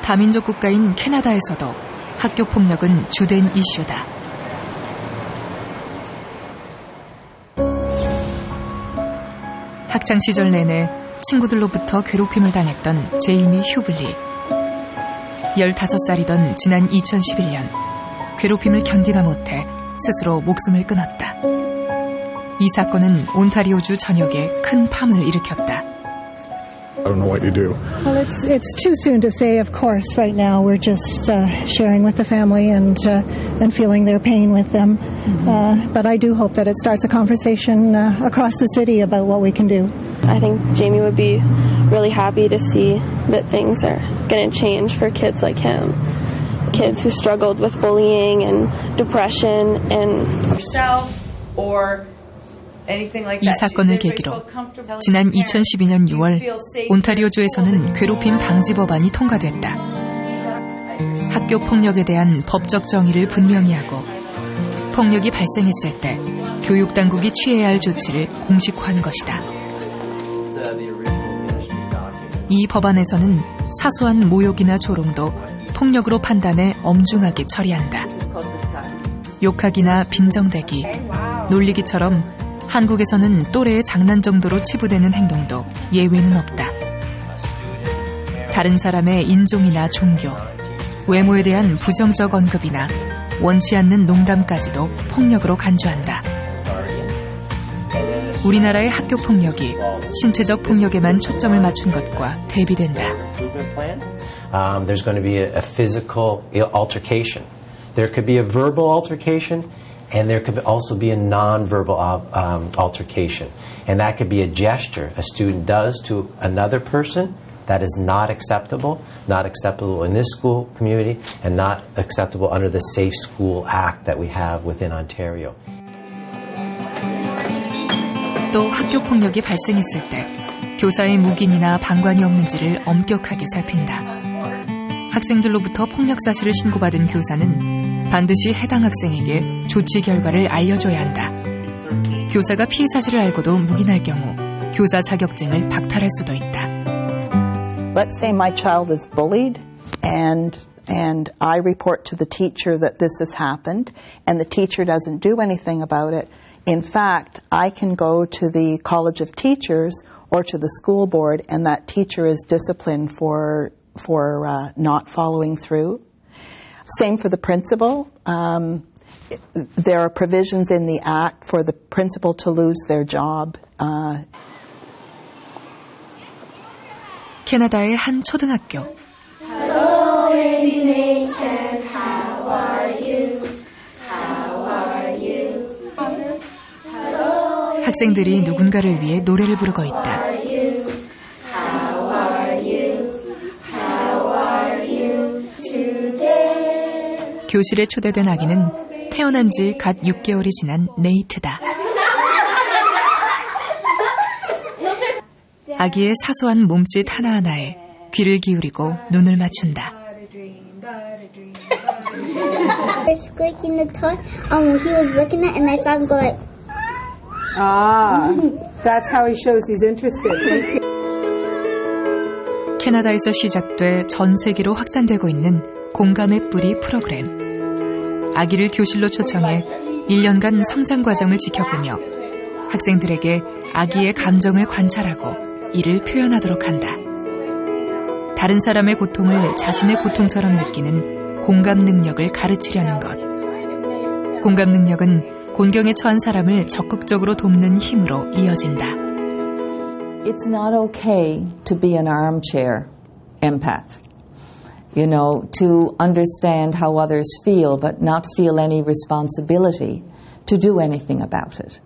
다민족 국가인 캐나다에서도 학교 폭력은 주된 이슈다. 학창 시절 내내 친구들로부터 괴롭힘을 당했던 제이미 휴블리. 15살이던 지난 2011년 괴롭힘을 견디다 못해 스스로 목숨을 끊었다. 이 사건은 온타리오주 전역에 큰 파문을 일으켰다. I don't know what you do. Well, it's too soon to say, of course. Right now, we're just sharing with the family and feeling their pain with them. But I do hope that it starts a conversation across the city about what we can do. I think Jamie would be really happy to see that things are going to change for kids like him. Kids who struggled with bullying and depression and yourself or 이 사건을 계기로 지난 2012년 6월 온타리오주에서는 괴롭힘 방지 법안이 통과됐다. 학교 폭력에 대한 법적 정의를 분명히 하고 폭력이 발생했을 때 교육당국이 취해야 할 조치를 공식화한 것이다. 이 법안에서는 사소한 모욕이나 조롱도 폭력으로 판단해 엄중하게 처리한다. 욕하기나 빈정대기, 놀리기처럼 한국에서는 또래의 장난 정도로 치부되는 행동도 예외는 없다. 다른 사람의 인종이나 종교, 외모에 대한 부정적 언급이나 원치 않는 농담까지도 폭력으로 간주한다. 우리나라의 학교 폭력이 신체적 폭력에만 초점을 맞춘 것과 대비된다. There's going to be a physical altercation. There could be a verbal altercation. And there could also be a non-verbal altercation. And that could be a gesture a student does to another person that is not acceptable in this school community, and not acceptable under the Safe School Act that we have within Ontario. 또 학교 폭력이 발생했을 때 교사의 묵인이나 방관이 없는지를 엄격하게 살핀다. 학생들로부터 폭력 사실을 신고받은 교사는 반드시 해당 학생에게 조치 결과를 알려줘야 한다. 교사가 피해 사실을 알고도 묵인할 경우 교사 자격증을 박탈할 수도 있다. Let's say my child is bullied and I report to the teacher that this has happened and the teacher doesn't do anything about it. In fact, I can go to the College of Teachers or to the school board and that teacher is disciplined for not following through. Same for the principal. There are provisions in the Act for the principal to lose their job. 캐나다의 한 초등학교. Hello, Remington. How are you? How are you? Hello, 학생들이 누군가를 위해 노래를 부르고 있다. 교실에 초대된 아기는 태어난 지 갓 6개월이 지난 네이트다. 아기의 사소한 몸짓 하나하나에 귀를 기울이고 눈을 맞춘다. Squeaking the toy. He was looking at it and I saw him go like. That's how he shows he's interested. Thank you. 캐나다에서 시작돼 전 세계로 확산되고 있는 공감의 뿌리 프로그램. 아기를 교실로 초청해 1년간 성장 과정을 지켜보며 학생들에게 아기의 감정을 관찰하고 이를 표현하도록 한다. 다른 사람의 고통을 자신의 고통처럼 느끼는 공감 능력을 가르치려는 것. 공감 능력은 곤경에 처한 사람을 적극적으로 돕는 힘으로 이어진다. It's not okay to be an armchair empath. You know, to understand how others feel but not feel any responsibility to do anything about it.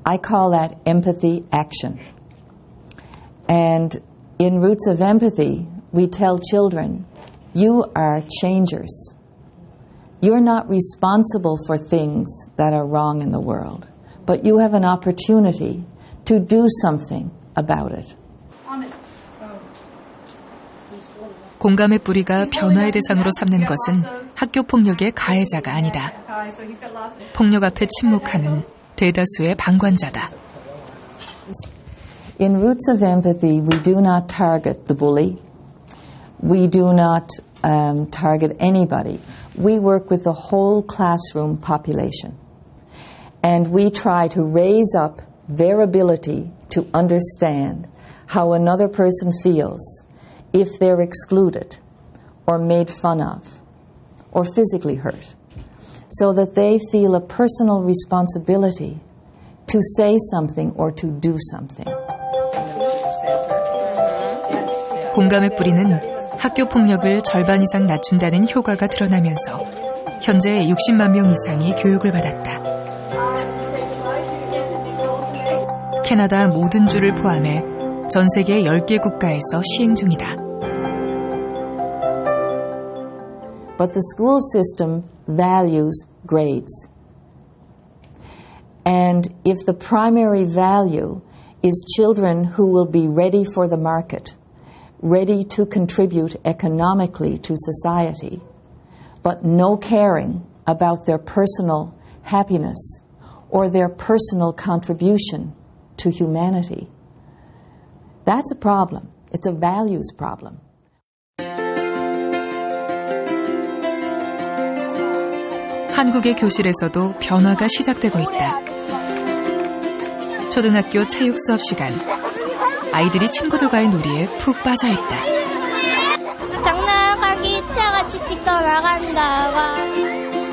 I call that empathy action. And in Roots of Empathy, we tell children, you are changers. You're not responsible for things that are wrong in the world, but you have an opportunity to do something about it. 공감의 뿌리가 변화의 대상으로 삼는 것은 학교 폭력의 가해자가 아니다. 폭력 앞에 침묵하는 대다수의 방관자다. In Roots of Empathy, we do not target the bully. We do not target anybody. We work with the whole classroom population. And we try to raise up their ability to understand how another person feels if they're excluded or made fun of or physically hurt, so that they feel a personal responsibility to say something or to do something. 공감의 뿌리는 학교 폭력을 절반 이상 낮춘다는 효과가 드러나면서 현재 60만 명 이상이 교육을 받았다. 캐나다 모든 주를 포함해 전 세계 10개 국가에서 시행 중이다. But the school system values grades. And if the primary value is children who will be ready for the market, ready to contribute economically to society, but no caring about their personal happiness or their personal contribution to humanity, that's a problem. It's a values problem. 한국의 교실에서도 변화가 시작되고 있다. 초등학교 체육 수업 시간, 아이들이 친구들과의 놀이에 푹 빠져있다. 장난하기 차가 칙칙 떠나간다.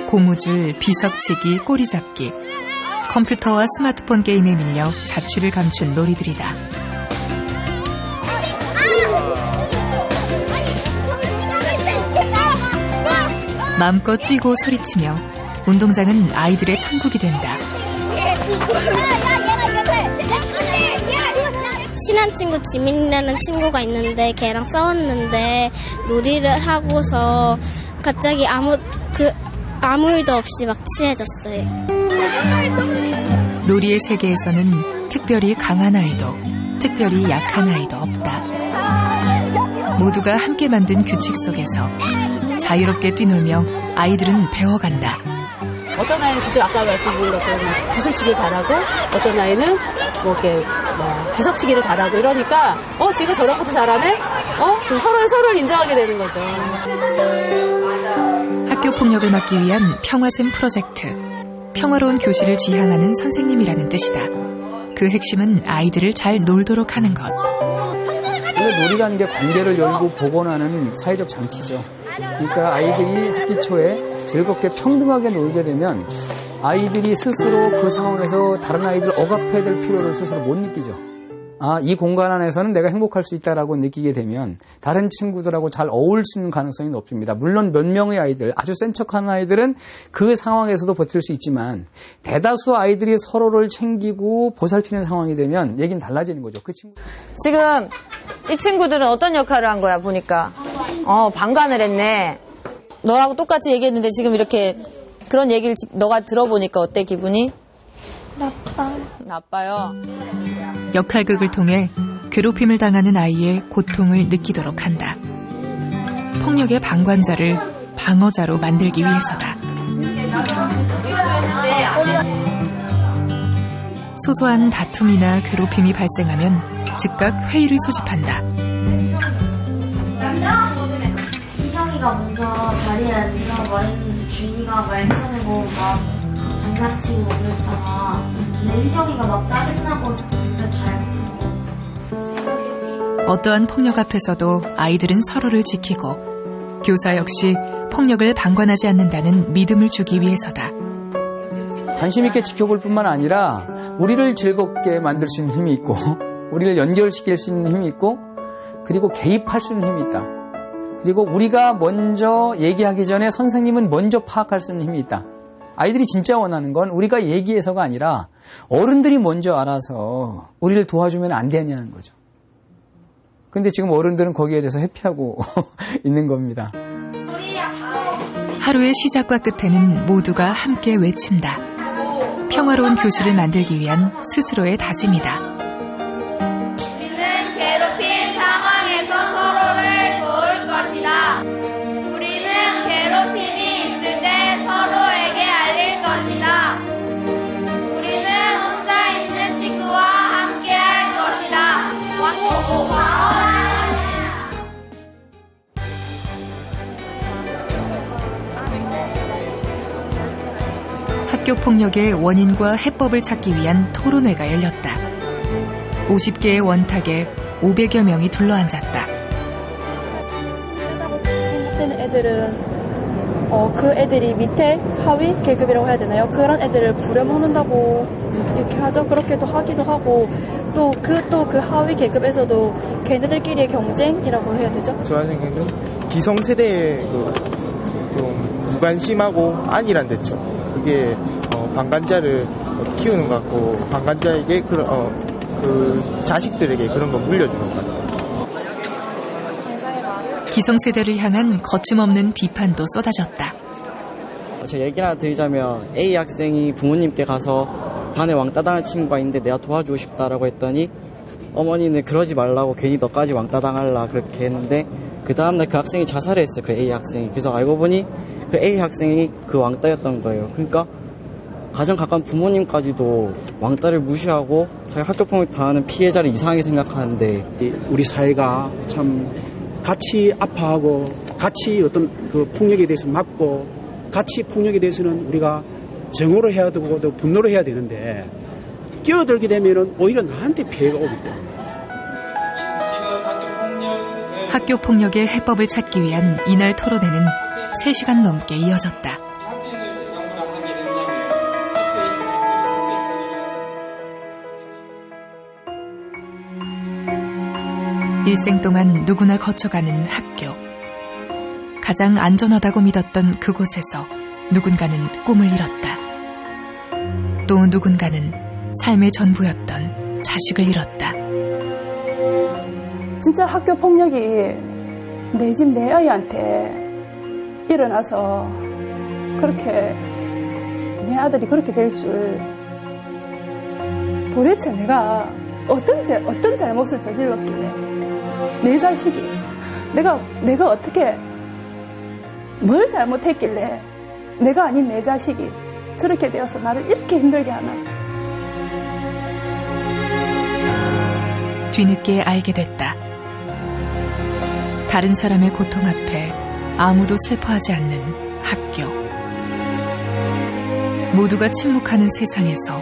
고무줄, 비석치기, 꼬리잡기, 컴퓨터와 스마트폰 게임에 밀려 자취를 감춘 놀이들이다. 마음껏 뛰고 소리치며 운동장은 아이들의 천국이 된다. 친한 친구 지민이라는 친구가 있는데 걔랑 싸웠는데 놀이를 하고서 갑자기 아무 일도 없이 막 친해졌어요. 놀이의 세계에서는 특별히 강한 아이도 특별히 약한 아이도 없다. 모두가 함께 만든 규칙 속에서 자유롭게 뛰놀며 아이들은 배워간다. 어떤 아이는 진짜 아까 말씀드린 것처럼 구슬치기를 잘하고 어떤 아이는 비석치기를 잘하고 이러니까 지가 저런 것도 잘하네? 서로를 인정하게 되는 거죠. 학교 폭력을 막기 위한 평화샘 프로젝트. 평화로운 교실을 지향하는 선생님이라는 뜻이다. 그 핵심은 아이들을 잘 놀도록 하는 것. 원래 놀이라는 게 관계를 열고 복원하는 사회적 장치죠. 그러니까 아이들이 학기 초에 즐겁게 평등하게 놀게 되면 아이들이 스스로 그 상황에서 다른 아이들 억압해야 될 필요를 스스로 못 느끼죠. 이 공간 안에서는 내가 행복할 수 있다라고 느끼게 되면 다른 친구들하고 잘 어울릴 수 있는 가능성이 높습니다. 물론 몇 명의 아이들, 아주 센 척하는 아이들은 그 상황에서도 버틸 수 있지만 대다수 아이들이 서로를 챙기고 보살피는 상황이 되면 얘기는 달라지는 거죠. 그 친구. 지금 이 친구들은 어떤 역할을 한 거야 보니까 방관을 했네. 너하고 똑같이 얘기했는데 지금 이렇게 그런 얘기를 너가 들어보니까 어때 기분이? 나빠요. 역할극을 통해 괴롭힘을 당하는 아이의 고통을 느끼도록 한다. 폭력의 방관자를 방어자로 만들기 위해서다. 소소한 다툼이나 괴롭힘이 발생하면 즉각 회의를 소집한다. 희정이가 먼저 자리에 앉아서 말했는데 준이가 말 꺼내고 막 장난치고 그랬다가 근데 희정이가 막 짜증나고 진짜 잘못한 거. 어떠한 폭력 앞에서도 아이들은 서로를 지키고 교사 역시 폭력을 방관하지 않는다는 믿음을 주기 위해서다. 관심 있게 지켜볼 뿐만 아니라 우리를 즐겁게 만들 수 있는 힘이 있고 우리를 연결시킬 수 있는 힘이 있고 그리고 개입할 수 있는 힘이 있다. 그리고 우리가 먼저 얘기하기 전에 선생님은 먼저 파악할 수 있는 힘이 있다. 아이들이 진짜 원하는 건 우리가 얘기해서가 아니라 어른들이 먼저 알아서 우리를 도와주면 안 되냐는 거죠. 근데 지금 어른들은 거기에 대해서 회피하고 있는 겁니다. 하루의 시작과 끝에는 모두가 함께 외친다. 평화로운 교실을 만들기 위한 스스로의 다짐이다. 우리는 괴롭힌 상황에서 서로를 도울 것이다. 우리는 괴롭힘이 있을 때 서로에게 알릴 것이다. 우리는 혼자 있는 친구와 함께 할 것이다. 학교 폭력의 원인과 해법을 찾기 위한 토론회가 열렸다. 50개의 원탁에 500여 명이 둘러앉았다. 잘못되는 애들은 그 애들이 밑에 하위 계급이라고 해야 되나요? 그런 애들을 부려먹는다고 이렇게 하죠. 그렇게도 하기도 하고 또 그 하위 계급에서도 걔네들끼리의 경쟁이라고 해야 되죠. 저 생각에는 기성세대의 좀 무관심하고 안일한 대처. 그게 방관자를 키우는 것 같고 방관자에게 그 자식들에게 그런 거 물려주는 것 같아요. 기성세대를 향한 거침없는 비판도 쏟아졌다. 제 얘기 하나 드리자면 A 학생이 부모님께 가서 반에 왕따당한 친구가 있는데 내가 도와주고 싶다라고 했더니 어머니는 그러지 말라고 괜히 너까지 왕따당할라 그렇게 했는데 그 다음날 그 학생이 자살을 했어요. 그 A 학생이. 그래서 알고 보니 그 A 학생이 그 왕따였던 거예요. 그러니까 가장 가까운 부모님까지도 왕따를 무시하고 자기 학교폭력 당하는 피해자를 이상하게 생각하는데 우리 사회가 참 같이 아파하고 같이 어떤 그 폭력에 대해서 막고 같이 폭력에 대해서는 우리가 정오를 해야 되고 또 분노를 해야 되는데 끼어들게 되면은 오히려 나한테 피해가 오기 때문에 학교 폭력의 해법을 찾기 위한 이날 토론회는 3시간 넘게 이어졌다. 일생 동안 누구나 거쳐가는 학교. 가장 안전하다고 믿었던 그곳에서 누군가는 꿈을 잃었다. 또 누군가는 삶의 전부였던 자식을 잃었다. 진짜 학교 폭력이 내 집 내 아이한테 일어나서 그렇게 내 아들이 그렇게 될 줄 도대체 내가 어떤 잘못을 저질렀길래 내 자식이 내가 어떻게 뭘 잘못했길래 내가 아닌 내 자식이 저렇게 되어서 나를 이렇게 힘들게 하나. 뒤늦게 알게 됐다. 다른 사람의 고통 앞에 아무도 슬퍼하지 않는 학교. 모두가 침묵하는 세상에서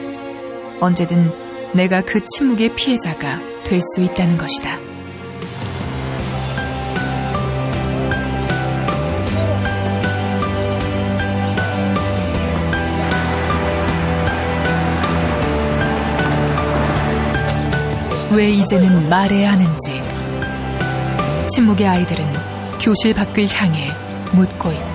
언제든 내가 그 침묵의 피해자가 될 수 있다는 것이다. 왜 이제는 말해야 하는지 침묵의 아이들은 교실 밖을 향해 묻고 있다.